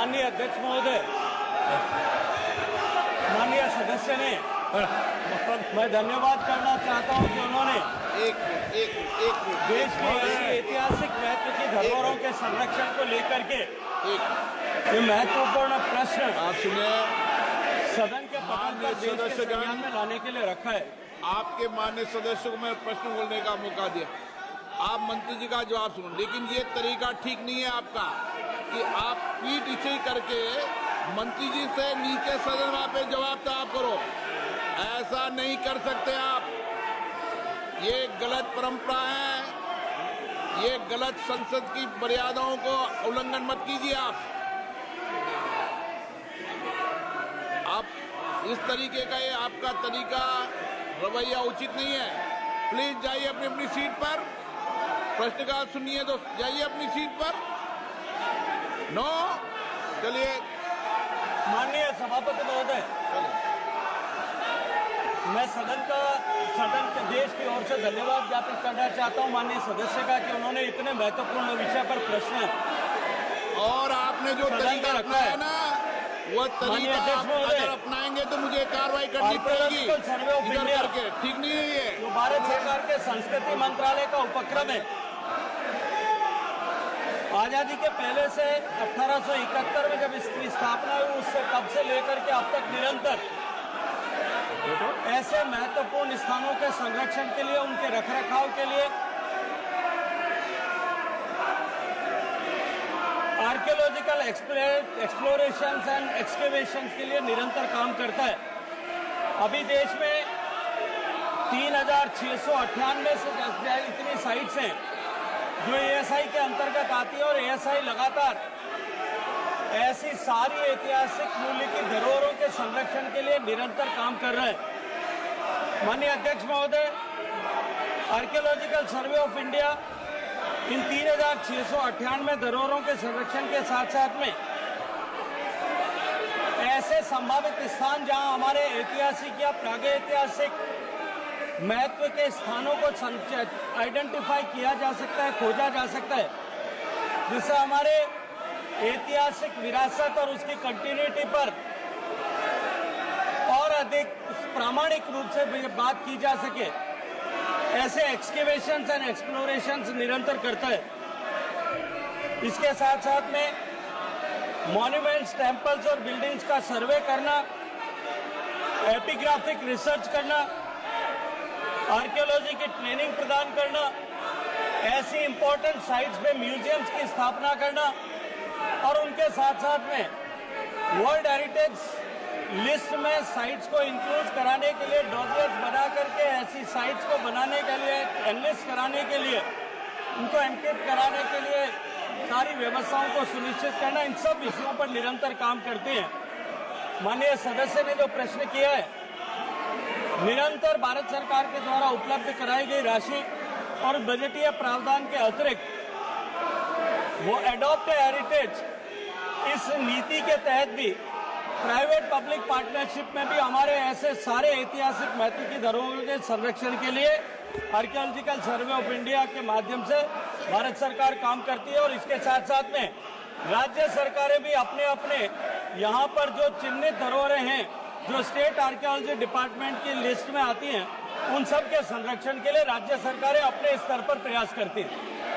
माननीय अध्यक्ष महोदय, माननीय सदस्य ने मैं धन्यवाद करना चाहता हूं कि उन्होंने एक मिनट देश की ऐसी ऐतिहासिक महत्व की धरोहरों के संरक्षण को लेकर के ये महत्वपूर्ण प्रश्न आप सुनिए। सदन के पटल पर देश के संज्ञान में लाने के लिए रखा है। आपके माननीय सदस्य को मैं प्रश्न बोलने का मौका दिया, आप मंत्री जी का जवाब सुनो, लेकिन ये तरीका ठीक नहीं है आपका कि आप पीठ इसे करके मंत्री जी से नीचे सदन पे जवाब तलब करो। ऐसा नहीं कर सकते आप, ये गलत परंपरा है, ये गलत संसद की मर्यादाओं को उल्लंघन मत कीजिए। आप इस तरीके का, ये आपका तरीका रवैया उचित नहीं है। प्लीज जाइए अपनी अपनी सीट पर, प्रश्नकाल सुनिए तो जाइए अपनी सीट पर। नो, चलिए। माननीय सभापति महोदय, मैं सदन के देश की ओर से धन्यवाद ज्ञापित करना चाहता हूं माननीय सदस्य का कि उन्होंने इतने महत्वपूर्ण विषय पर प्रश्न और आपने जो तरीका रखा है ना, वह तरीका आप अगर अपनाएंगे तो मुझे कार्रवाई करनी पड़ेगी। सर्वे ऑफ इंडिया करके ठीक नहीं है ये। जो भारत सरकार के संस्कृति मंत्रालय का उपक्रम है, आजादी के पहले से 1871 में जब इसकी स्थापना हुई, उससे तब से लेकर के अब तक निरंतर ऐसे महत्वपूर्ण स्थानों के संरक्षण के लिए, उनके रखरखाव के लिए आर्कियोलॉजिकल एक्सप्लोरेशंस एंड एक्सकेवेशंस के लिए निरंतर काम करता है। अभी देश में 3698 से इतनी साइट्स हैं जो एएसआई के अंतर्गत आती है और एएसआई लगातार ऐसी सारी ऐतिहासिक मूल्य की धरोहरों के संरक्षण के लिए निरंतर काम कर रहा है। माननीय अध्यक्ष महोदय, archaeological survey of India in 3698 धरोहरों के संरक्षण के साथ साथ में ऐसे संभावित स्थान जहां हमारे ऐतिहासिक या प्रागैतिहासिक महत्व के स्थानों को आइडेंटिफाई किया जा सकता है, खोजा जा सकता है, जिससे हमारे ऐतिहासिक विरासत और उसकी कंटिन्यूटी पर और अधिक प्रामाणिक रूप से बात की जा सके, ऐसे एक्सकेवेशंस एंड एक्सप्लोरेशंस निरंतर करता है। इसके साथ साथ में मॉन्यूमेंट्स, टेम्पल्स और बिल्डिंग्स का सर्वे करना, एपिग्राफिक रिसर्च करना, आर्कियोलॉजी की ट्रेनिंग प्रदान करना, ऐसी इंपॉर्टेंट साइट्स में म्यूजियम्स की स्थापना करना और उनके साथ साथ में वर्ल्ड हेरिटेज लिस्ट में साइट्स को इंक्लूड कराने के लिए डॉसियर्स बना करके ऐसी साइट्स को बनाने के लिए, एनलिस्ट कराने के लिए, उनको एनक्रिप्ट कराने के लिए सारी व्यवस्थाओं को सुनिश्चित करना, इन सब विषयों पर निरंतर काम करते हैं। माननीय सदस्य ने जो प्रश्न किया है, निरंतर भारत सरकार के द्वारा उपलब्ध कराई गई राशि और बजटीय प्रावधान के अतिरिक्त वो एडॉप्ट हेरिटेज इस नीति के तहत भी प्राइवेट पब्लिक पार्टनरशिप में भी हमारे ऐसे सारे ऐतिहासिक महत्व की धरोहरों के संरक्षण के लिए आर्कियोलॉजिकल सर्वे ऑफ इंडिया के माध्यम से भारत सरकार काम करती है। और इसके साथ साथ में राज्य सरकारें भी अपने अपने यहाँ पर जो चिन्हित धरोहरें हैं, जो स्टेट आर्कियोलॉजी डिपार्टमेंट की लिस्ट में आती हैं, उन सब के संरक्षण के लिए राज्य सरकारें अपने स्तर पर प्रयास करती हैं।